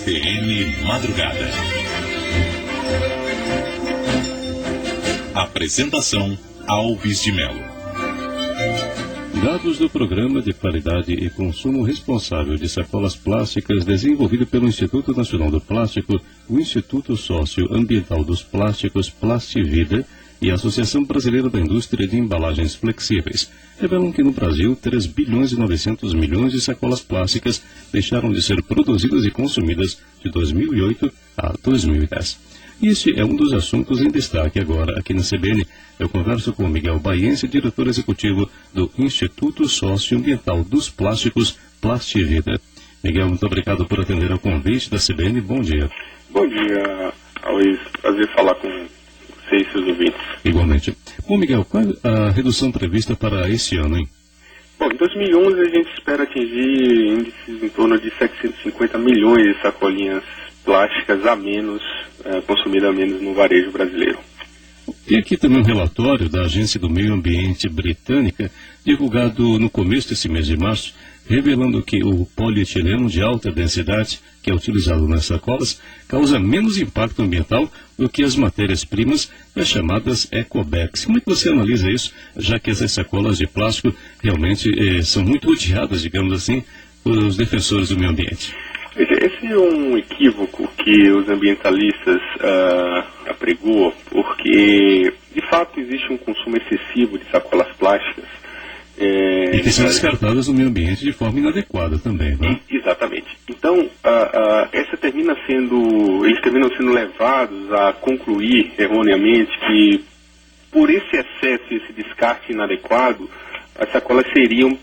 CBN Madrugada. Apresentação: Alves de Melo. Dados do Programa de Qualidade e Consumo Responsável de Sacolas Plásticas, desenvolvido pelo Instituto Nacional do Plástico, o Instituto Socioambiental dos Plásticos, Plastivida, e a Associação Brasileira da Indústria de Embalagens Flexíveis, revelam que no Brasil 3 bilhões e 900 milhões de sacolas plásticas deixaram de ser produzidas e consumidas de 2008 a 2010. E este é um dos assuntos em destaque agora aqui na CBN. Eu converso com Miguel Baiense, diretor executivo do Instituto Socioambiental dos Plásticos, Plastivida. Miguel, muito obrigado por atender ao convite da CBN. Bom dia. Bom dia, Alves. Prazer falar com vocês e seus ouvintes. Igualmente. Bom, Miguel, qual é a redução prevista para esse ano, hein? Bom, em 2011 a gente espera atingir índices em torno de 750 milhões de sacolinhas plásticas a menos, consumidas a menos no varejo brasileiro. Tem aqui também um relatório da Agência do Meio Ambiente Britânica, divulgado no começo desse mês de março, revelando que o polietileno de alta densidade, que é utilizado nas sacolas, causa menos impacto ambiental do que as matérias-primas, as chamadas ecobags. Como é que você analisa isso, já que essas sacolas de plástico realmente são muito odiadas, digamos assim, pelos defensores do meio ambiente? Esse é um equívoco que os ambientalistas apregoam, porque de fato existe um consumo excessivo de sacolas plásticas. E que são descartadas no meio ambiente de forma inadequada também, né? Exatamente. Então, eles terminam sendo levados a concluir erroneamente que, por esse excesso e esse descarte inadequado, as sacolas seriam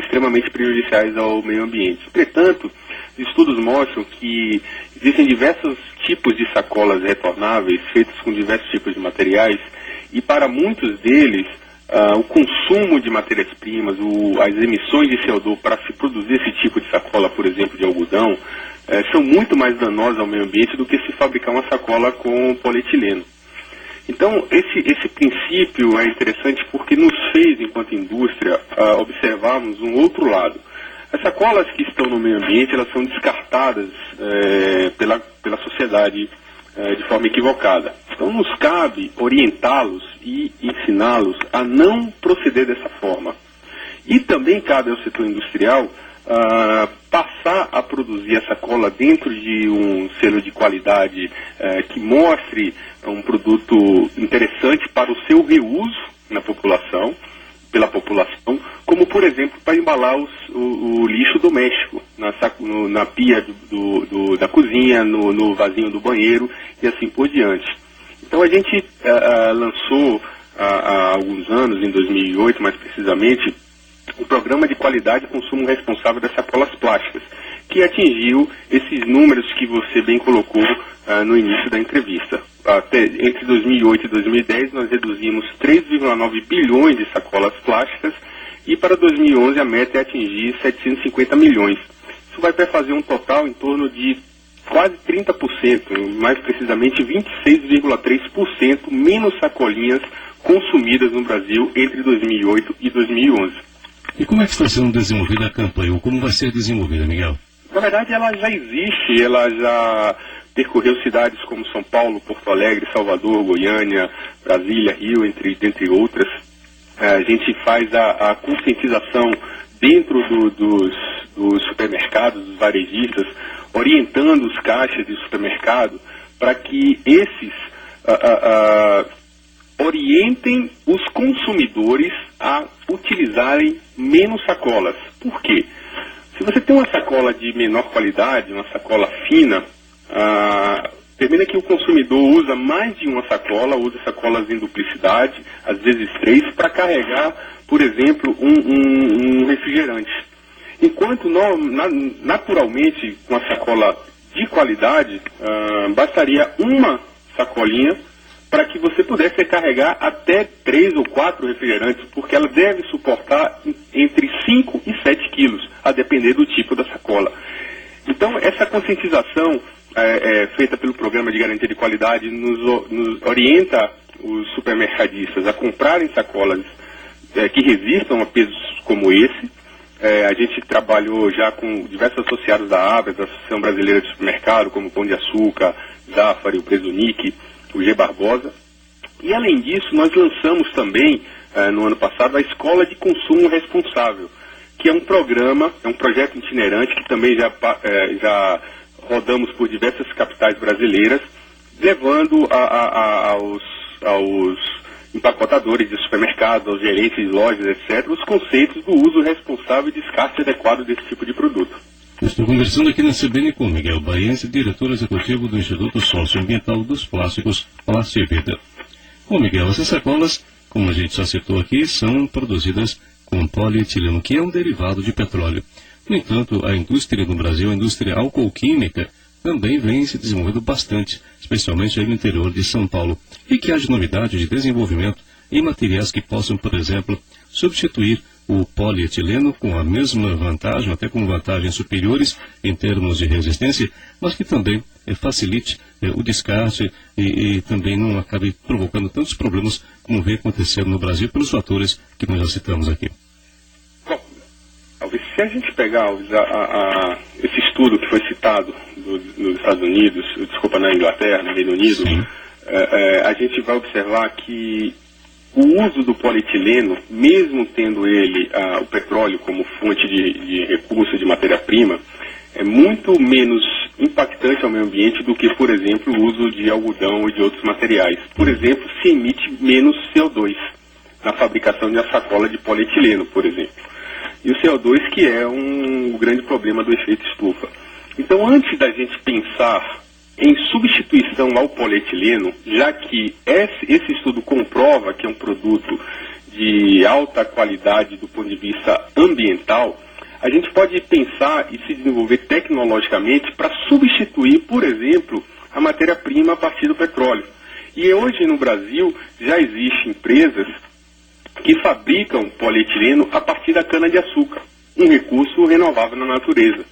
extremamente prejudiciais ao meio ambiente. Entretanto, estudos mostram que existem diversos tipos de sacolas retornáveis, feitas com diversos tipos de materiais, e para muitos deles, o consumo de matérias-primas, as emissões de CO2 para se produzir esse tipo de sacola, por exemplo, de algodão, são muito mais danosas ao meio ambiente do que se fabricar uma sacola com polietileno. Então, esse princípio é interessante porque nos fez, enquanto indústria, observarmos um outro lado. As sacolas que estão no meio ambiente, elas são descartadas pela sociedade de forma equivocada. Então, nos cabe orientá-los e ensiná-los a não proceder dessa forma. E também cabe ao setor industrial passar a produzir a sacola dentro de um selo de qualidade que mostre um produto interessante para o seu reuso pela população, como, por exemplo, para embalar o lixo doméstico na pia da cozinha, no vasinho do banheiro e assim por diante. Então a gente lançou há alguns anos, em 2008 mais precisamente, o Programa de Qualidade e Consumo Responsável das Sacolas Plásticas, que atingiu esses números que você bem colocou no início da entrevista. Entre 2008 e 2010, nós reduzimos 3,9 bilhões de sacolas plásticas e para 2011 a meta é atingir 750 milhões. Isso vai fazer um total em torno de quase 30%, mais precisamente 26,3% menos sacolinhas consumidas no Brasil entre 2008 e 2011. E como é que está sendo desenvolvida a campanha, ou como vai ser desenvolvida, Miguel? Na verdade, ela já existe, ela já percorreu cidades como São Paulo, Porto Alegre, Salvador, Goiânia, Brasília, Rio, entre outras. A gente faz a conscientização dentro dos supermercados, dos varejistas, orientando os caixas de supermercado para que esses orientem os consumidores a utilizarem menos sacolas. Por quê? Se você tem uma sacola de menor qualidade, uma sacola fina, termina que o consumidor usa mais de uma sacola, usa sacolas em duplicidade, às vezes 3, para carregar, por exemplo, um refrigerante. Enquanto naturalmente, com a sacola de qualidade, bastaria uma sacolinha para que você pudesse carregar até 3 ou 4 refrigerantes, porque ela deve suportar entre 5 e 7 quilos, a depender do tipo da sacola. Então, essa conscientização feita pelo Programa de Garantia de Qualidade nos orienta os supermercadistas a comprarem sacolas que resistam a pesos como esse, a A gente trabalhou já com diversos associados da ABRAS, da Associação Brasileira de Supermercado, como o Pão de Açúcar, Zafari, o Presunic, o G. Barbosa. E além disso, nós lançamos também, no ano passado, a Escola de Consumo Responsável, que é um programa, é um projeto itinerante que também já rodamos por diversas capitais brasileiras, levando aos empacotadores de supermercados, aos gerentes de lojas, etc., os conceitos do uso responsável e descarte adequado desse tipo de produto. Estou conversando aqui na CBN com Miguel Baiense, diretor executivo do Instituto Socioambiental dos Plásticos, Plastivida. Bom, Miguel, essas sacolas, como a gente já citou aqui, são produzidas com polietileno, que é um derivado de petróleo. No entanto, a indústria no Brasil, a indústria alcoolquímica, também vem se desenvolvendo bastante, especialmente aí no interior de São Paulo. E que haja novidade de desenvolvimento em materiais que possam, por exemplo, substituir o polietileno com a mesma vantagem, até com vantagens superiores em termos de resistência, mas que também facilite o descarte e também não acabe provocando tantos problemas como vem acontecendo no Brasil pelos fatores que nós já citamos aqui. Bom, se a gente pegar esse estudo que foi citado nos Estados Unidos, na Inglaterra, no Reino Unido, a gente vai observar que o uso do polietileno, mesmo tendo ele o petróleo como fonte de recurso, de matéria-prima, é muito menos impactante ao meio ambiente do que, por exemplo, o uso de algodão ou de outros materiais. Por exemplo, se emite menos CO2 na fabricação de uma sacola de polietileno, por exemplo. E o CO2 que é um grande problema do efeito estufa. Então, antes da gente pensar em substituição ao polietileno, já que esse estudo comprova que é um produto de alta qualidade do ponto de vista ambiental, a gente pode pensar e se desenvolver tecnologicamente para substituir, por exemplo, a matéria-prima a partir do petróleo. E hoje no Brasil já existem empresas que fabricam polietileno a partir da cana-de-açúcar, um recurso renovável na natureza.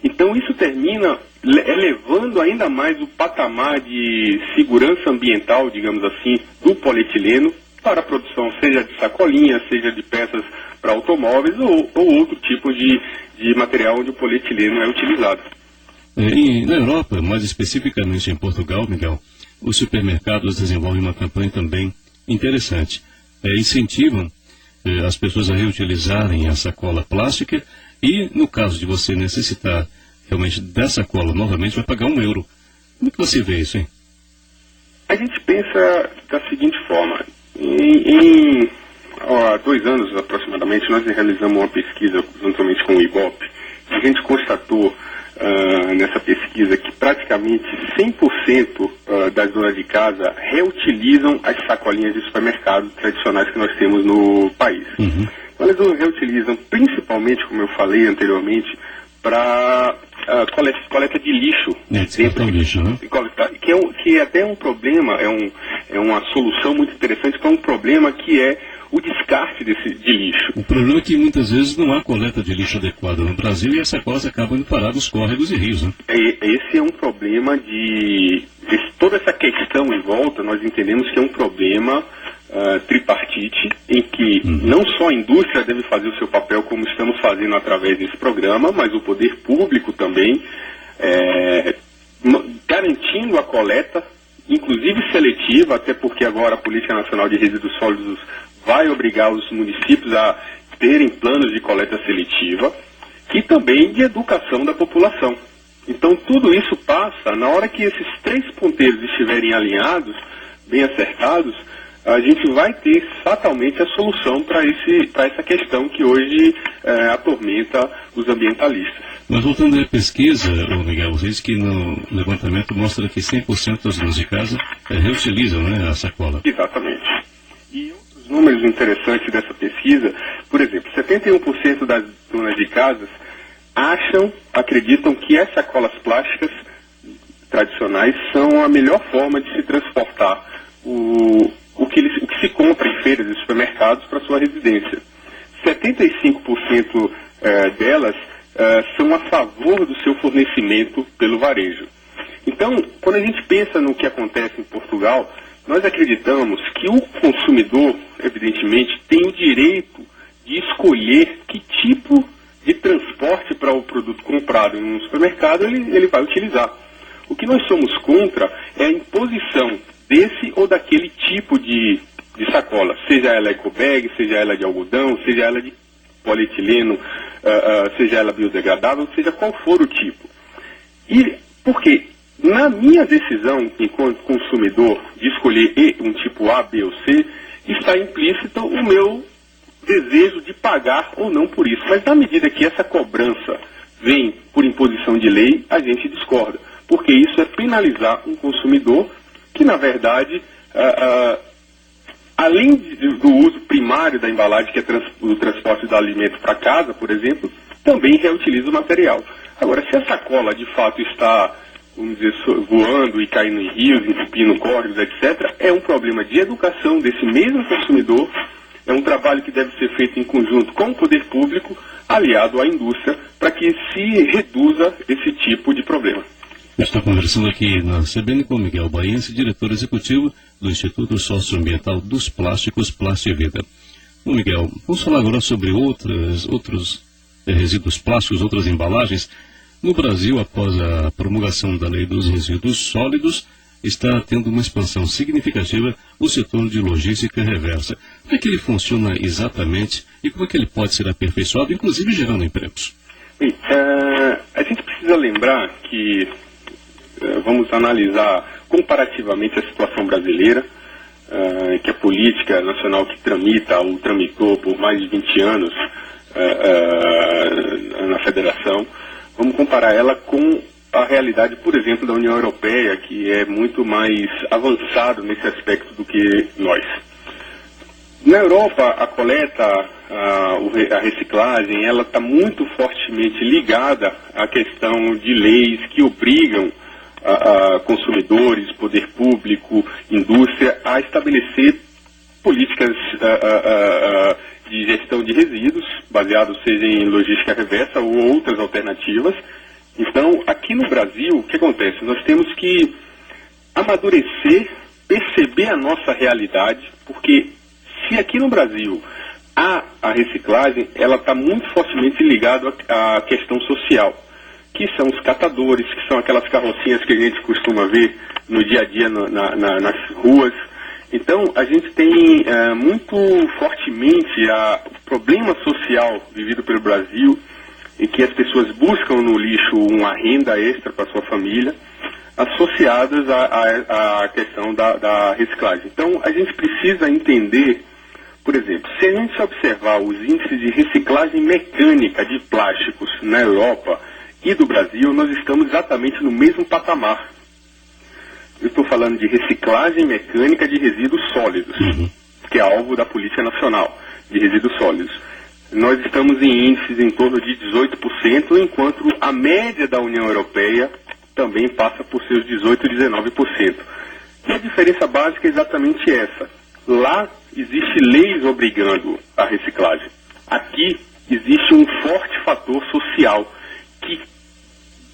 Então isso termina elevando ainda mais o patamar de segurança ambiental, digamos assim, do polietileno para a produção, seja de sacolinhas, seja de peças para automóveis ou outro tipo de material onde o polietileno é utilizado. E na Europa, mais especificamente em Portugal, Miguel, os supermercados desenvolvem uma campanha também interessante. Incentivam as pessoas a reutilizarem a sacola plástica e, no caso de você necessitar realmente dessa sacola novamente, vai pagar €1. Como é que você vê isso, hein? A gente pensa da seguinte forma. Há 2 anos aproximadamente, nós realizamos uma pesquisa juntamente com o IBOP. E a gente constatou nessa pesquisa que praticamente 100% das donas de casa reutilizam as sacolinhas de supermercado tradicionais que nós temos no país. Elas reutilizam principalmente, como eu falei anteriormente, para coleta de lixo. Lixo, né? Que é até um problema, é uma solução muito interessante para um problema que é o descarte de lixo. O problema é que muitas vezes não há coleta de lixo adequada no Brasil e as sacolas acabam indo parar nos córregos e rios, né? Esse é um problema toda essa questão em volta, nós entendemos que é um problema tripartite, em que não só a indústria deve fazer o seu papel como estamos fazendo através desse programa, mas o poder público também, garantindo a coleta, inclusive seletiva, até porque agora a Política Nacional de Resíduos Sólidos vai obrigar os municípios a terem planos de coleta seletiva e também de educação da população. Então tudo isso passa, na hora que esses 3 ponteiros estiverem alinhados, bem acertados, a gente vai ter fatalmente a solução para essa questão que hoje atormenta os ambientalistas. Mas voltando à pesquisa, Miguel, você disse que no levantamento mostra que 100% das donas de casa reutilizam, né, a sacola. Exatamente. E outros números interessantes dessa pesquisa, por exemplo, 71% das donas de casas acreditam que as sacolas plásticas tradicionais são a melhor forma de se transportar o que se compra em feiras e supermercados para sua residência. 75% delas são a favor do seu fornecimento pelo varejo. Então, quando a gente pensa no que acontece em Portugal, nós acreditamos que o consumidor, evidentemente, tem o direito de escolher que tipo de comprado em um supermercado, ele vai utilizar. O que nós somos contra é a imposição desse ou daquele tipo de sacola, seja ela ecobag, seja ela de algodão, seja ela de polietileno, seja ela biodegradável, seja qual for o tipo. E porque na minha decisão, enquanto consumidor, de escolher um tipo A, B ou C, está implícito o meu desejo de pagar ou não por isso. Mas na medida que essa cobrança vem por imposição de lei, a gente discorda. Porque isso é penalizar um consumidor que, na verdade, além do uso primário da embalagem, que é o transporte do alimento para casa, por exemplo, também reutiliza o material. Agora, se a sacola de fato está, vamos dizer, voando e caindo em rios, entupindo córregos, etc., é um problema de educação desse mesmo consumidor, é um trabalho que deve ser feito em conjunto com o poder público, aliado à indústria, para que se reduza esse tipo de problema. Estou conversando aqui na CBN com Miguel Baiense, diretor executivo do Instituto Socioambiental dos Plásticos, Plastivida. Bom, Miguel, vamos falar agora sobre outros resíduos plásticos, outras embalagens. No Brasil, após a promulgação da Lei dos Resíduos Sólidos, está tendo uma expansão significativa o setor de logística reversa. Como é que ele funciona exatamente e como é que ele pode ser aperfeiçoado, inclusive gerando empregos? Bem, a gente precisa lembrar que vamos analisar comparativamente a situação brasileira, que a política nacional que tramita ou tramitou por mais de 20 anos na federação. Vamos comparar ela com a realidade, por exemplo, da União Europeia, que é muito mais avançado nesse aspecto do que nós. Na Europa, a coleta, a reciclagem, ela está muito fortemente ligada à questão de leis que obrigam consumidores, poder público, indústria, a estabelecer políticas de gestão de resíduos, baseados seja em logística reversa ou outras alternativas. Então, aqui no Brasil, o que acontece? Nós temos que amadurecer, perceber a nossa realidade, porque se aqui no Brasil há a reciclagem, ela está muito fortemente ligada à questão social, que são os catadores, que são aquelas carrocinhas que a gente costuma ver no dia a dia nas ruas. Então, a gente tem muito fortemente o problema social vivido pelo Brasil, em que as pessoas buscam no lixo uma renda extra para sua família, associadas à questão da reciclagem. Então, a gente precisa entender, por exemplo, se a gente observar os índices de reciclagem mecânica de plásticos na Europa e do Brasil, nós estamos exatamente no mesmo patamar. Eu estou falando de reciclagem mecânica de resíduos sólidos, que é alvo da Política Nacional de Resíduos Sólidos. Nós estamos em índices em torno de 18%, enquanto a média da União Europeia também passa por seus 18% e 19%. E a diferença básica é exatamente essa. Lá existe leis obrigando a reciclagem. Aqui existe um forte fator social que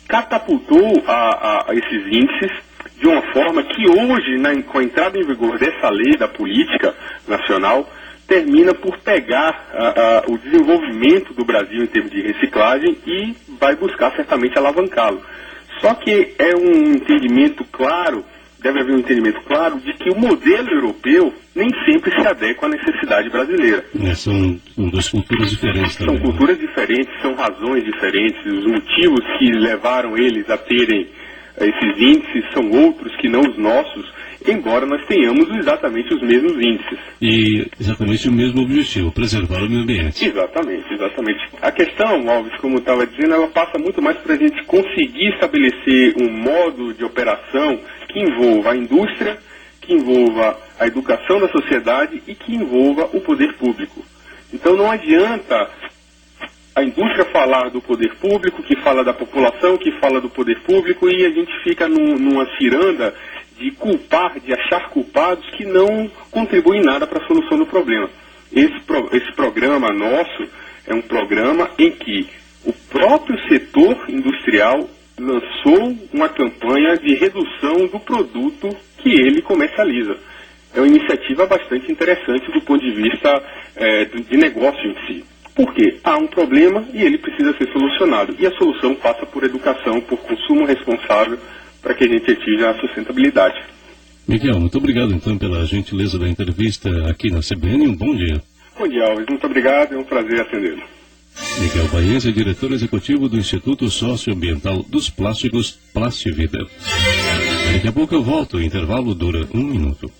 catapultou a esses índices de uma forma que hoje, com a entrada em vigor dessa lei da política nacional, termina por pegar o desenvolvimento do Brasil em termos de reciclagem e vai buscar certamente alavancá-lo. Só que é um entendimento claro, deve haver um entendimento claro de que o modelo europeu nem sempre se adequa à necessidade brasileira. São duas culturas diferentes também. São culturas diferentes, são razões diferentes, os motivos que levaram eles a terem esses índices são outros que não os nossos, embora nós tenhamos exatamente os mesmos índices. E exatamente o mesmo objetivo, preservar o meio ambiente. Exatamente, exatamente. A questão, Alves, como eu estava dizendo, ela passa muito mais para a gente conseguir estabelecer um modo de operação que envolva a indústria, que envolva a educação da sociedade e que envolva o poder público. Então não adianta a indústria falar do poder público, que fala da população, que fala do poder público, e a gente fica numa ciranda de culpar, de achar culpados que não contribuem nada para a solução do problema. Esse programa nosso é um programa em que o próprio setor industrial lançou uma campanha de redução do produto que ele comercializa. É uma iniciativa bastante interessante do ponto de vista de negócio em si. Porque há um problema e ele precisa ser solucionado. E a solução passa por educação, por consumo responsável, para que a gente atinja a sustentabilidade. Miguel, muito obrigado então pela gentileza da entrevista aqui na CBN. Um bom dia. Bom dia, Alves. Muito obrigado. É um prazer atendê-lo. Miguel Baense, diretor executivo do Instituto Socioambiental dos Plásticos, Plastivida. Daqui a pouco eu volto. O intervalo dura 1 minuto.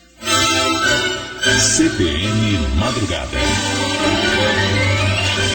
CBN Madrugada.